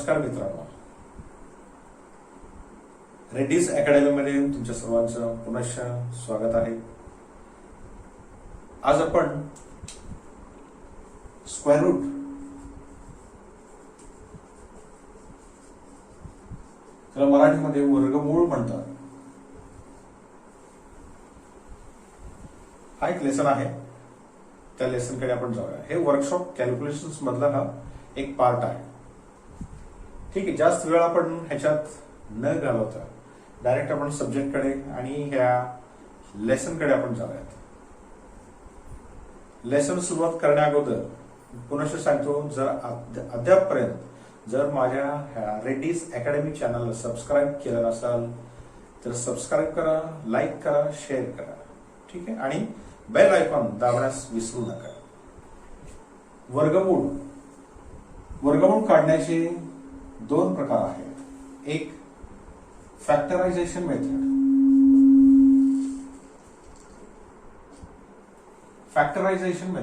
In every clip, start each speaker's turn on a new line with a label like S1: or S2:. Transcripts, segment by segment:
S1: नमस्कार मित्रांनो, रेड्डीज अकॅडमीमध्ये तुमच्या सर्वांचं पुनश्च स्वागत आहे. आज आपण स्क्वेअर रूट त्याला मराठीमध्ये वर्गमूळ म्हणतात, हा एक लेसन आहे. त्या लेसनकडे आपण जाऊया. हे वर्कशॉप कॅल्क्युलेशन्स मधला हा एक पार्ट आहे. ठीक आहे, जास्त वेळ आपण ह्याच्यात न घालवता डायरेक्ट आपण सब्जेक्टकडे आणि ह्या लेसनकडे आपण जाऊयात. लेसन सुरुवात करण्या अगोदर पुनश्च सांगतो, जर अद्यापपर्यंत जर माझ्या ह्या रेड्डीज अकॅडमी चॅनलला सबस्क्राईब केलं नसाल तर सबस्क्राईब करा, लाईक करा, शेअर करा. ठीक आहे, आणि बेल आयकॉन दाबण्यास विसरू नका. वर्गमूळ काढण्याचे दोन प्रकार आहेत. एक फॅक्टरायझेशन मेथड. फॅक्टरायझेशन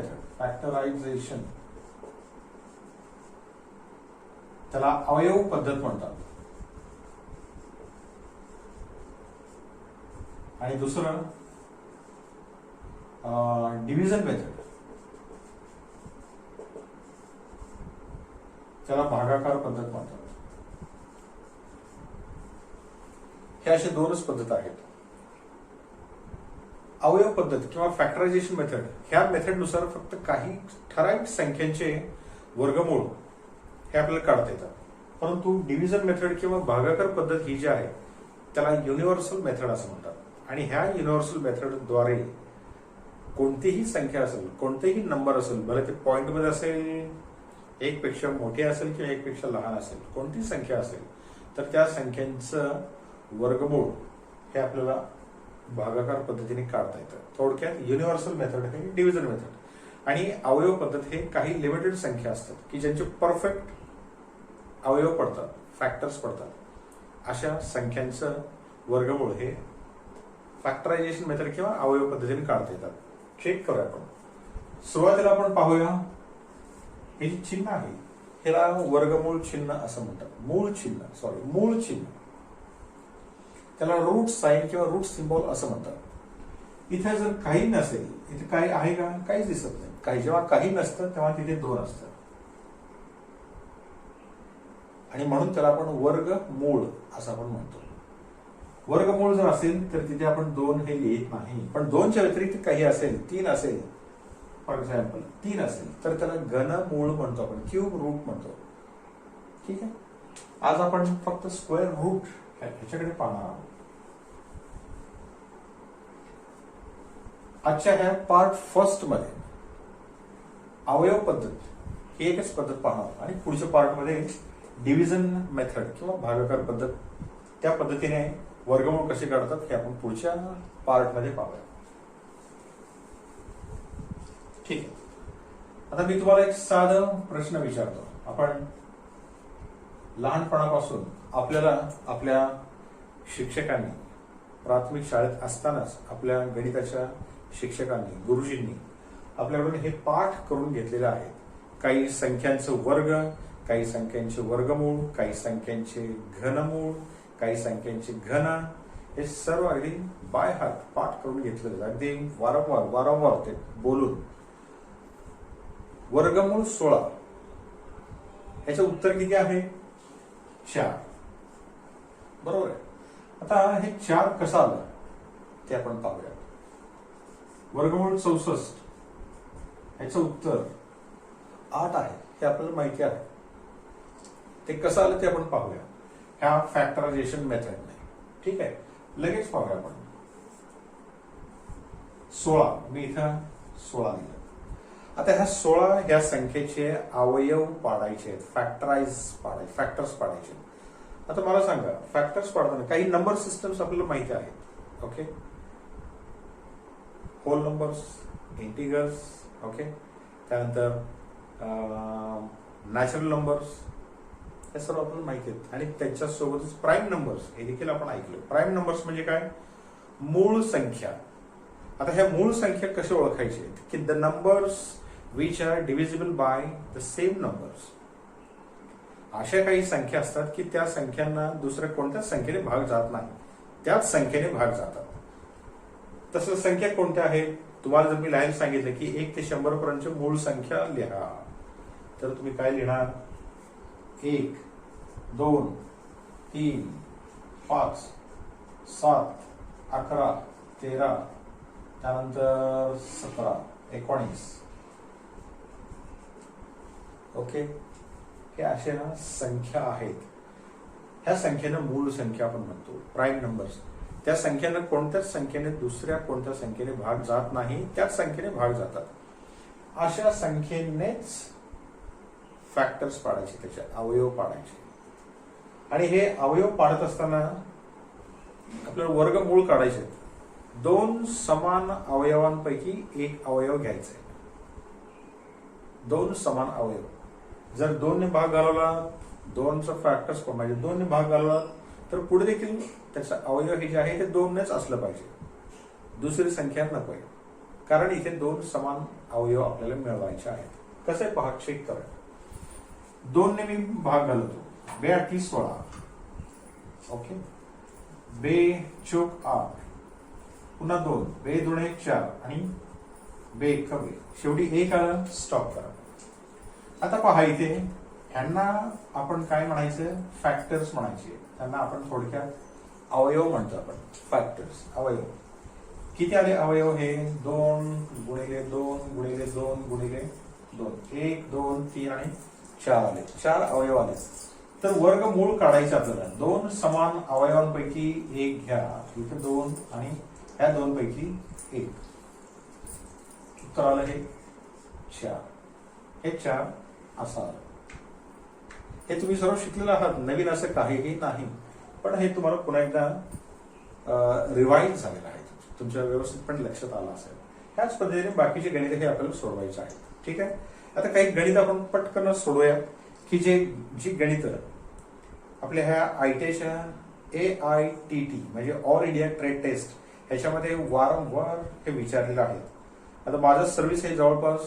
S1: त्याला अवयव पद्धत म्हणतात. आणि दुसरं डिव्हिजन मेथड, त्याला भागाकार पद्धत म्हणतात. हे असे दोनच पद्धत आहेत. अवयव पद्धत किंवा फॅक्टरायझेशन मेथड, ह्या मेथडनुसार फक्त काही ठराविक संख्यांचे वर्गमूळ हे आपल्याला काढता येतात. परंतु डिव्हिजन मेथड किंवा भागाकार पद्धत ही जी आहे त्याला युनिव्हर्सल मेथड असं म्हणतात. आणि ह्या युनिव्हर्सल मेथडद्वारे कोणतीही संख्या असेल, कोणतेही नंबर असेल, भले ते पॉइंट मध्ये असेल, एक पेक्षा मोठे असेल किंवा एक पेक्षा लहान असेल, कोणती संख्या असेल तर त्या संख्यांचं वर्गमूळ हे आपल्याला भागाकार पद्धतीने काढता येतं. थोडक्यात युनिव्हर्सल मेथड हे डिव्हिजन मेथड. आणि अवयव पद्धत हे काही लिमिटेड संख्या असतात की ज्यांचे परफेक्ट अवयव पडतात, फॅक्टर्स पडतात, अशा संख्यांचं वर्गमूळ हे फॅक्टरायझेशन मेथड किंवा अवयव पद्धतीने काढता येतात. चेक करूया आपण. सुरुवातीला आपण पाहूया, हे जे चिन्ह आहे ह्याला वर्गमूळ चिन्ह असं म्हणतात. मूळ चिन्ह त्याला रूट साइन किंवा रूट सिम्बॉल असं म्हणतात. इथे जर काही नसेल, इथे काही आहे का? काहीच दिसत नाही. काही जेव्हा काही नसतं तेव्हा तिथे दोन असतं आणि म्हणून त्याला आपण वर्गमूळ असं आपण म्हणतो. वर्गमूळ जर असेल तर तिथे आपण दोन हे लिहित नाही. पण दोनच्या व्यतिरिक्त काही असेल, तीन असेल, फॉर एक्झाम्पल 3 असेल तर त्याला घनमूळ म्हणतो आपण, क्यूब रूट म्हणतो. ठीक आहे, आज आपण फक्त स्क्वेअर रूट ह्याच्याकडे पाहणार आहोत. आजच्या ह्या पार्ट फर्स्ट मध्ये अवयव पद्धत ही एकच पद्धत पाहणार आणि पुढच्या पार्ट मध्ये डिव्हिजन मेथड किंवा भागाकार पद्धत, त्या पद्धतीने वर्गमूळ कसे काढतात हे आपण पुढच्या पार्ट मध्ये पाहूया. ठीक आहे, आता मी तुम्हाला एक साधा प्रश्न विचारतो. आपण लहानपणापासून आपल्याला आपल्या शिक्षकांनी, प्राथमिक शाळेत असतानाच आपल्या गणिताच्या शिक्षकांनी, गुरुजींनी आपल्याकडून हे पाठ करून घेतलेले आहेत. काही संख्यांचं वर्ग, काही संख्यांचे वर्गमूळ, काही संख्यांचे घनमूळ, काही संख्यांचे घन, हे सर्व अगदी बाय हार्ट पाठ करून घेतलेले, अगदी वारंवार ते बोलून. वर्गमूळ 16, ह्याचं उत्तर किती आहे? 4. बरोबर आहे. आता हे 4 कसं आलं ते आपण पाहूया. वर्गमूळ 64, ह्याचं उत्तर 8 आहे, हे आपल्याला माहिती आहे. ते कसं आलं ते आपण पाहूया ह्या फॅक्टरायझेशन मेथडने. ठीक आहे, लगेच पाहूया आपण. 16, मी इथं 16 लिहिलं. आता ह्या 16 ह्या संख्येचे अवयव पाडायचे आहेत, फॅक्टर्स पाडायचे. आता मला सांगा, फॅक्टर्स पाडताना काही नंबर सिस्टम्स आपल्याला माहिती आहेत. ओके, होल नंबर्स, इंटिगर्स, ओके, त्यानंतर नॅचरल नंबर्स, हे सर्व आपल्याला माहिती आहेत. आणि त्याच्यासोबतच प्राईम नंबर्स हे देखील आपण ऐकलं. प्राईम नंबर्स म्हणजे काय? मूळ संख्या. आता ह्या मूळ संख्या कशा ओळखायचे? की the numbers which are divisible by the same numbers. अशा काही संख्या असतात की त्या संख्यांना दुसऱ्या कोणत्याच संख्येने भाग जात नाही, त्याच संख्येने भाग जातात. तसं संख्या कोणत्या आहेत? तुम्हाला जर मी लाईन सांगितलं की 1 ते 100 पर्यंतची मूळ संख्या लिहा, तर तुम्ही काय लिहिणार? 1, 2, 3, 5, 7, 11, 13, त्यानंतर 17, 19. ओके, हे असे ना संख्या आहेत. ह्या संख्येनं मूळ संख्या आपण म्हणतो, प्राईम नंबर्स. त्या संख्येनं कोणत्याच संख्येने दुसऱ्या कोणत्या संख्येने भाग जात नाही, त्याच संख्येने भाग जातात. अशा संख्येनेच फॅक्टर्स पाडायचे, त्याचे अवयव पाडायचे. आणि हे अवयव पाडत असताना आपल्याला वर्गमूळ काढायचे. 2 समान अवयवांपैकी एक अवयव घ्यायचा. 2 समान अवयव. जर 2 ने भाग घालवला, 2चा फॅक्टर्स म्हणजे 2 ने भाग घालवला, तर पुढे देखील त्याचा अवयव हे जे आहे ते 2 नेच असलं पाहिजे, दुसरी संख्या नकोय. कारण इथे 2 समान अवयव आपल्याला मिळवायचे आहेत. कसे पहा, चेक करा. 2 ने मी भाग घालवतो. 2 8 16. ओके, 2 चौक 8, पुन्हा 2, 2 दुणे 4 आणि 2 1 2. शेवटी 1 आलं, स्टॉप करा. आता पहा इथे ह्यांना आपण काय म्हणायचं? फॅक्टर्स म्हणायचे. त्यांना आपण थोडक्यात अवयव म्हणतो आपण, फॅक्टर्स, अवयव. किती आले अवयव? हे 2 गुणिले 2 गुणिले 2 गुणिले 2, 1 2 3 आणि 4 आले. 4 अवयव आले. तर वर्गमूळ काढायचं आपल्याला. 2 समान अवयवांपैकी एक घ्या. इथे 2 आणि ह्या 2 पैकी 1. उत्तर आलं हे 4. हे 4 असं आलं. हे तुम्ही सर्व शिकलेलं आहात, नवीन असं काहीही नाही. पण हे तुम्हाला पुन्हा एकदा रिवाइज झालेलं आहे, तुमच्या व्यवस्थितपणे लक्षात आलं असेल. ह्याच पद्धतीने बाकीचे गणित हे आपल्याला सोडवायचे आहेत. ठीक आहे, आता काही गणित आपण पटकन सोडवूया की जी गणित आपल्या ह्या आयटीच्या AITT म्हणजे ऑल इंडिया ट्रेड टेस्ट ह्याच्यामध्ये वारंवार हे विचारलेलं आहे. आता माझं सर्व्हिस हे जवळपास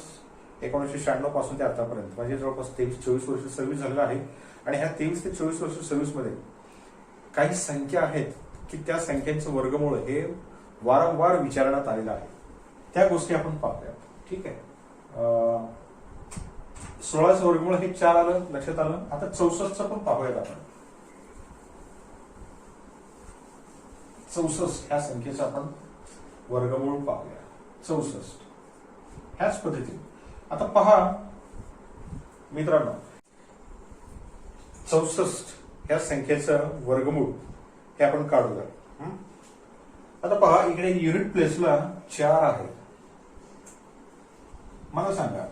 S1: 1996 पासून ते आतापर्यंत म्हणजे जवळपास 23-24 वर्ष सर्व्हिस झालेलं आहे. आणि ह्या 23 ते 24 वर्ष सर्व्हिस मध्ये काही संख्या आहेत की त्या संख्यांचं वर्गमूळ हे वारंवार विचारण्यात आलेलं आहे. त्या गोष्टी आपण पाहूया. ठीक आहे, 16चं वर्गमूळ हे 4 आलं, लक्षात आलं. आता 64चं पण पाहूयात आपण. 64 ह्या संख्येचं आपण वर्गमूळ पाहूया. 64 ह्याच पद्धतीने. आता पहा मित्रांनो, 64 ह्या संख्येचं वर्गमूळ हे आपण काढूया. आता पहा इकडे युनिट प्लेसला 4 आहे. मला सांगा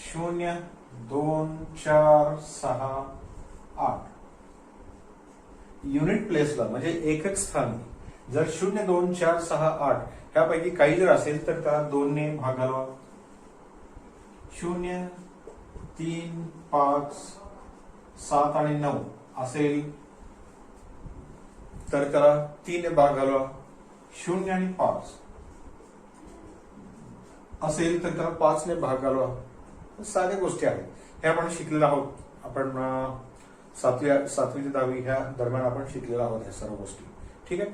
S1: 0 2 4 6 8 युनिट प्लेसला म्हणजे एकक स्थानी जर 0 2 4 6 8 ह्यापैकी काही जर असेल तर त्याला 2 ने भाग घालवा. 0 3 5 7 आणि 9 असेल तर त्याला 3 ने भाग घालवा. 0 आणि 5 असेल तर त्याला 5 ने भाग घालवा. साध्या गोष्टी आहेत, हे आपण शिकलेलो आहोत. आपण 7वी ते 10वी ह्या दरम्यान आपण शिकलेलो आहोत ह्या सर्व गोष्टी. ठीक आहे,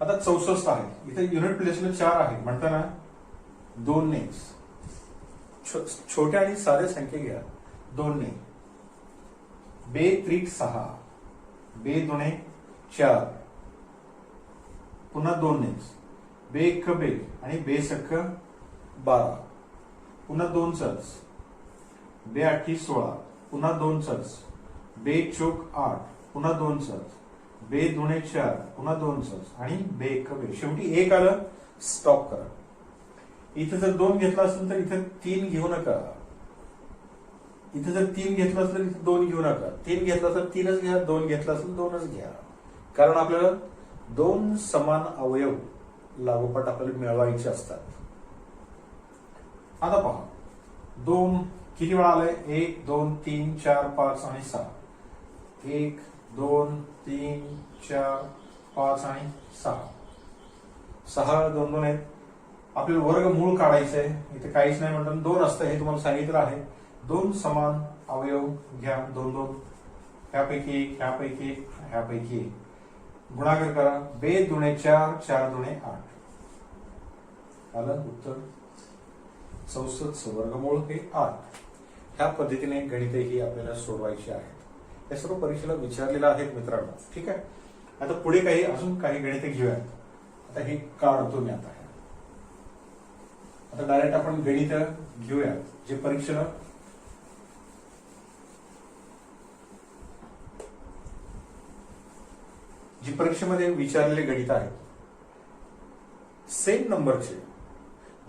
S1: आता 64 आहे. इथे युनिट प्लेसला 4 आहे म्हणताना 2 ने छोट्या आणि साध्या संख्या घ्या. 2 ने 2 त्रिक 6, 2 दुणे 4, पुन्हा 2 ने 2 1 2 आणि 2 सक 12, पुन्हा 2 चल्स 2 8 16, पुन्हा 2 चल्स 2 चौक 8, पुन्हा 2 चल्स 2 दुणे 4, पुन्हा 2 चल्स आणि 2 1 2. शेवटी 1 आलं, स्टॉप करा. इथे जर 2 घेतला असेल तर इथे 3 घेऊ नका. इथे जर 3 घेतला असेल तर इथे 2 घेऊ नका. 3 घेतला असेल 3च घ्या, 2 घेतला असेल 2च घ्या. कारण आपल्याला 2 समान अवयव लागोपाठ आपल्याला मिळवायचे असतात. आता पहा 2 किती वेळा आलंय? 1 2 3 4 5 आणि 6. 1 2 3 4 5 आणि 6. 6 2 2 आहेत. आपल्याला वर्गमूळ काढायचंय. इथे काहीच नाही म्हणतात 2 असतं, हे तुम्हाला सांगितलं आहे. दोन समान अवयव घ्या, दोन दोन, ह्यापैकी एक, ह्यापैकी एक, ह्यापैकी एक, गुणाकार करा, 2 दुणे 4, 4 दुणे 8. आलं उत्तर 64 वर्गमूळ हे 8. ह्या पद्धतीने गणित ही आपल्याला सोडवायची आहेत. हे सर्व परीक्षेला विचारलेलं आहेत मित्रांनो. ठीक आहे. आता पुढे अजून काही गणित घेऊया. आता हे काढतो मी आता डायरेक्ट आपण गणित घेऊया जे परीक्षेला परीक्षेमध्ये विचारलेले गणित आहेत. सेम नंबरचे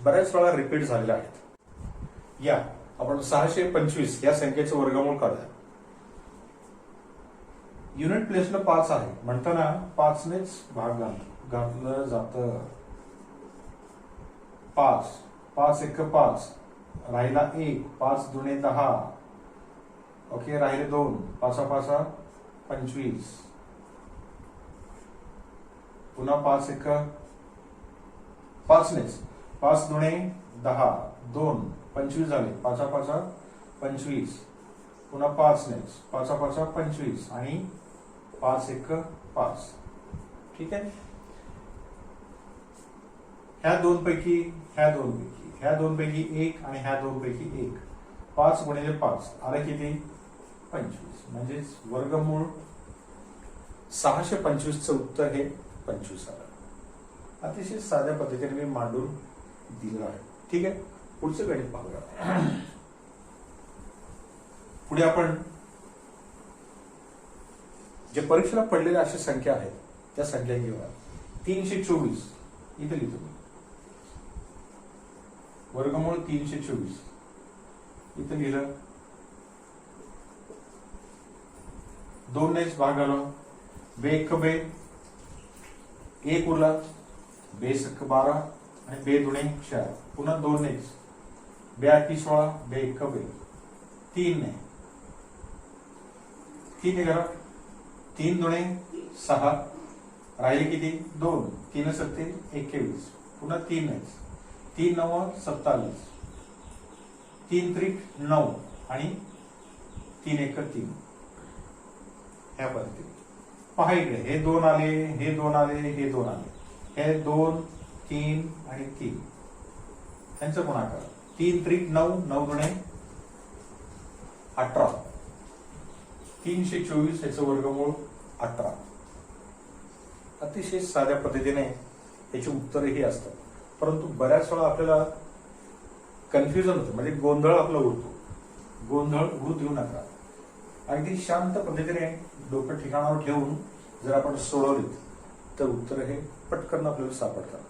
S1: बऱ्याच वेळा रिपीट झालेले आहेत. या आपण 625 या संख्येचं वर्गमूळ काढूया. युनिट प्लेसला 5 आहे म्हणताना 5 नेच भाग घातलं जातं. 5 5 1 5, राहिला 1, 5 दुणे 10, ओके, राहिले 2, 5 5 25, पुन्हा 5 1 5 नेच, 5 दुणे 10, 2 25 झाले, 5 5 25, पुन्हा 5 नेच, 5 5 25 आणि 5 1 5. ठीक आहे. ह्या दोन पैकी ह्या दोन पैकी एक आणि ह्या दोन पैकी एक, 5 गुणिले 5 आले किती? 25. म्हणजेच वर्गमूळ 625चं उत्तर हे 25 आलं. अतिशय साध्या पद्धतीने मी मांडून दिलं आहे. ठीक आहे. पुढचं गणित पाहूया. पुढे आपण जे परीक्षेला पडलेल्या अशा संख्या आहेत त्या संख्या घेऊया. 324 इथे लिहितो मी. वर्गमूळ 324 इथे लिहिलं. 2 ने भाग घालून, 2 1 2, 1 उरला, 2 1 12 आणि 2 दुणे 4, पुन्हा 2 ने, 2 8 16, 2 1 2, 3 ने, 3 करा, 3 दुणे 6, राहिले किती? 2, 3 7 21, पुन्हा 3 ने, 3 9 27, 3 त्रिक 9 आणि 3 1 3. ह्या पद्धतीने पहा इकडे, हे 2 आले, हे 2 आले, हे 2 आले, हे 2 3 आणि 3 त्यांचं गुणाकार. 3 त्रिक 9, 9 दुणे 18, 324 याचं वर्गमूळ 18. अतिशय साध्या पद्धतीने याची उत्तरही असतात. परंतु बऱ्याच वेळा आपल्याला कन्फ्युजन होतं, म्हणजे गोंधळ आपला उडतो. गोंधळ होऊ देऊ नका. अगदी शांत पद्धतीने डोकं ठिकाणावर ठेवून जर आपण सोडवलीत तर उत्तर हे पटकन आपल्याला सापडतात.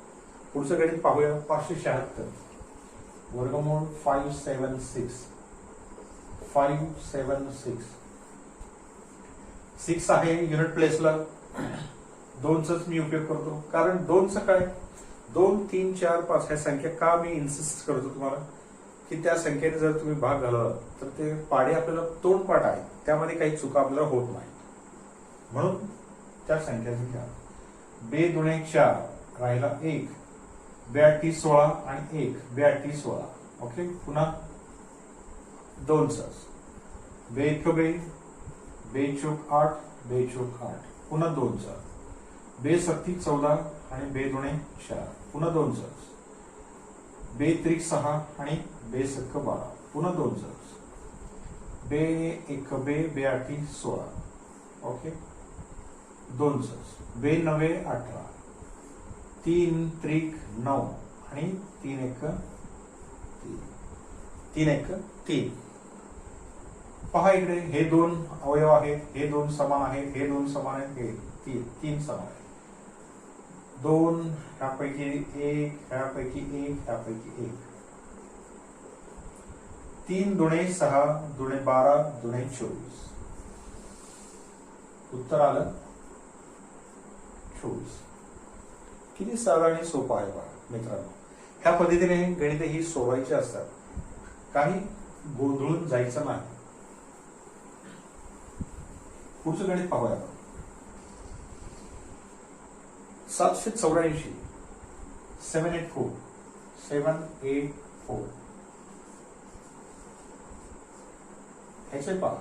S1: पुढचं गणित पाहूया. 576 वर्गमूळ 576. 576 6 आहे युनिट प्लेसला. 2चाच मी उपयोग करतो, कारण 2चं काय, 2 3 4 5 ह्या संख्या का मी इन्सिस्ट करतो तुम्हाला की त्या संख्येने जर तुम्ही भाग घालवला तर ते पाढे आपल्याला तोंडपाठ आहे, त्यामध्ये काही चुका आपल्याला होत नाही. म्हणून त्या संख्याचं घ्या. 2 दुणे 4, राहिला 1, 2 8 16 आणि 1, 2 8 16, ओके, पुन्हा 2चाच, 2 1 2, 2 चौक 8, 2 चौक 8, पुन्हा 2चा, 2 7 14 आणि 2 दुणे 4, पुन्हा 2चाच, 2 त्रिक 6 आणि 2 7 12, पुन्हा 2चाच, 2 1 2, 2 8 16, ओके, 2चाच, 2 9 18, 3 त्रिक 9 आणि 3 1 3, 3 1 3. पहा इकडे, हे 2 अवयव आहेत, हे 2 समान आहेत, हे 2 समान आहेत, हे 3 समान आहेत. 2 ह्यापैकी 1, ह्यापैकी 1, ह्यापैकी 1. 3 दुणे 6, दुणे 12, दुणे 24. उत्तर आलं 24. किती साधा आणि सोपा आहे पहा मित्रांनो. ह्या पद्धतीने गणित ही सोडवायची असतात. काही गोंधळून जायचं नाही. पुढचं गणित पाहूया. 784 784 784 ह्याचे पहा,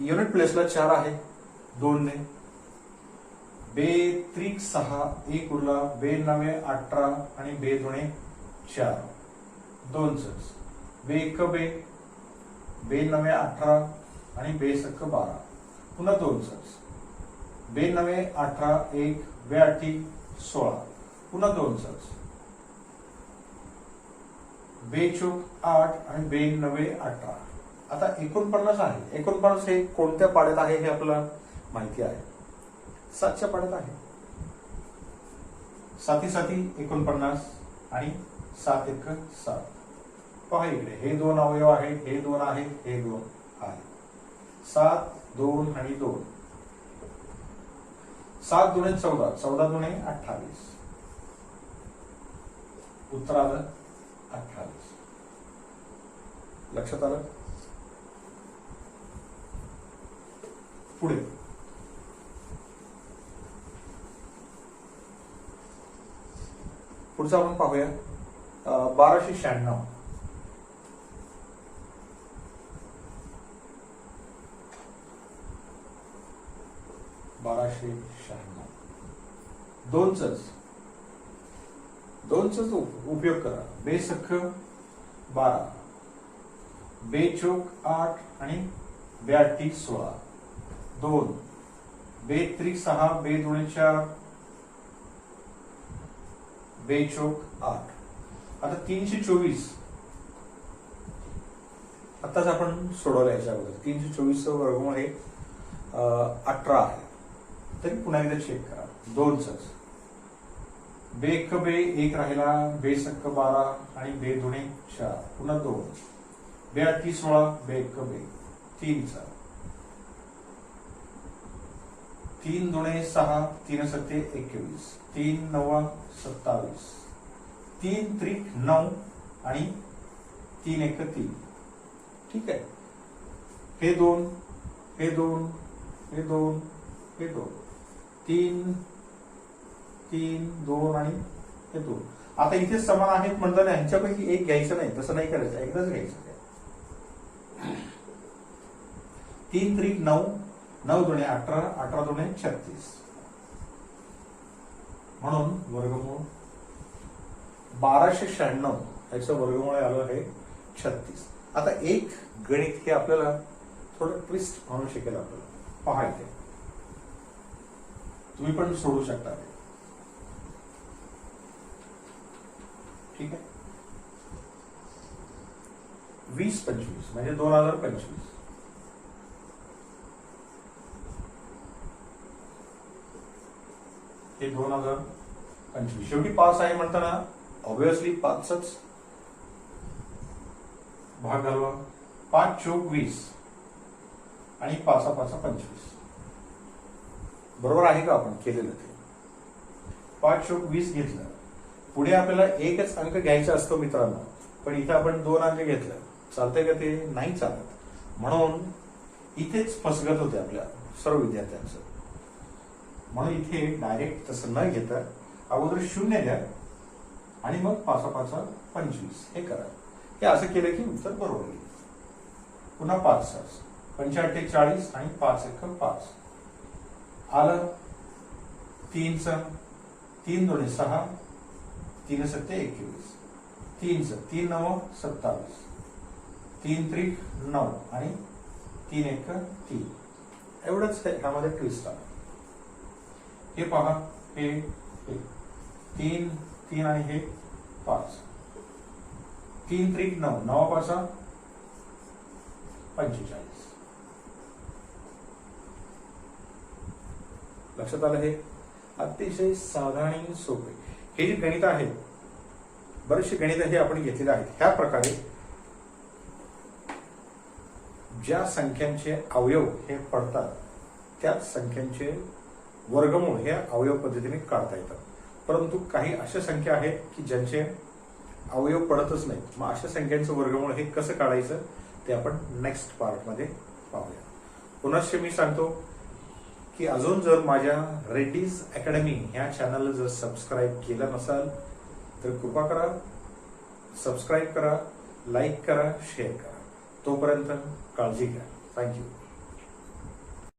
S1: युनिट प्लेसला 4 आहे 2 ने, बे त्रिक 6, 1 उरला, बे 9 18 आणि बे 2 4, 2 चच, बे 1 बे 9 18 आणि बे 1 12, पुन्हा 2 चच, बे 9 18 1, बे 8 16, पुन्हा 2 चच, बे 4 8 आणि बे 9 18. आता 49 आहे. 49 हे कोणत्या पाड्यात आहे हे आपल्याला माहिती आहे, 7च्या पाड्यात आहे. 7 7 49 आणि 7 1 7. पहा इकडे हे 2 अवयव आहे, हे 2 आहे, हे 2 आहे. 7 2 आणि 2, 7 2 14, 14 2 28, उत्तर आलं 28. लक्षात आलं. पुढे पुढचं आपण पाहूया 1296. 1296, 2 चच, 2 चच उपयोग करा. बे 1 12, बे 4 8 आणि बे 8 16, 2, बे 3 6, बे 2 4, बे 4 8. आता 324 आताच आपण सोडवलं याच्या अगोदर. 324 वर्गमूळ हे 18 आहे. तरी पुन्हा एकदा चेक करा. 2 चच, बे 1 बे 1 राहिला, बे 1 12 आणि बे 2 4, पुन्हा 2, बे 8 16, बे 1 बे 3 चा, 3 2 6, 3 7 21, 3 9 27, 3 त्रिक 9 आणि 3 1 3. ठीक आहे. हे 2 हे 2 हे 2 हे 2, 3 3 2 आणि हे 2. आता इथे समान आहेत म्हणताना ह्यांच्यापैकी एक घ्यायचं नाही, तसं नाही करायचं, एकदाच घ्यायचं. 3 त्रिक 9, 9 2 18, 18 2 36. म्हणून वर्गमूळ 1296 याचं वर्गमूळ आलं आहे 36. आता एक गणित हे आपल्याला थोडं ट्विस्ट म्हणू शकेल आपल्याला. पहा इथे तुम्ही पण सोडू शकता. ठीक आहे. 20 25 म्हणजे 2025. हे 2025. शेवटी 5 आहे म्हणताना ऑब्विसली 5च भाग घालवा. 5 चौक 20 आणि 5 5 25. बरोबर आहे का आपण केलेलं ते? 5 चौक 20 घेतलं. पुढे आपल्याला एकच अंक घ्यायचा असतो मित्रांनो, पण इथे आपण 2 अंक घेतलं. चालतंय का ते? नाही चालत. म्हणून इथेच फसगत होते आपल्या सर्व विद्यार्थ्यांचं. म्हणून इथे डायरेक्ट तसं न घेता अगोदर 0 द्या आणि मग 5 5 25 हे करा. हे असं केलं की उत्तर बरोबर येईल. पुन्हा 5 पंचाटे 40 आणि 5 1 5 आलं. 3 3 2 6, 3 7 21, 3 3 9 27, 3 त्रिक 9 आणि 3 1 3. एवढंच ह्यामध्ये ट्विस्ट आलं. हे पहा, हे 3 3 आणि हे 5, 3 त्रिक 9, 9 5 45. लक्षात आलं? हे अतिशय साधारण आणि सोपे हे जे गणित आहेत, बरेचसे गणित हे आपण घेतलेले आहेत. ह्या प्रकारे ज्या संख्यांचे अवयव हे पडतात त्याच संख्यांचे वर्गमूळ हे अवयव पद्धतीने काढता येतात. परंतु काही अशा संख्या आहेत की ज्यांचे अवयव पडतच नाहीत. मग अशा संख्यांचं वर्गमूळ हे कसं काढायचं ते आपण नेक्स्ट पार्ट मध्ये पाहूया. पुनश्च मी सांगतो की अजून जर माझ्या रेड्डीज अकॅडमी ह्या चॅनलला जर सबस्क्राईब केलं नसाल तर कृपा करा, सबस्क्राईब करा, लाईक करा, शेअर करा. तोपर्यंत काळजी घ्या. थँक्यू.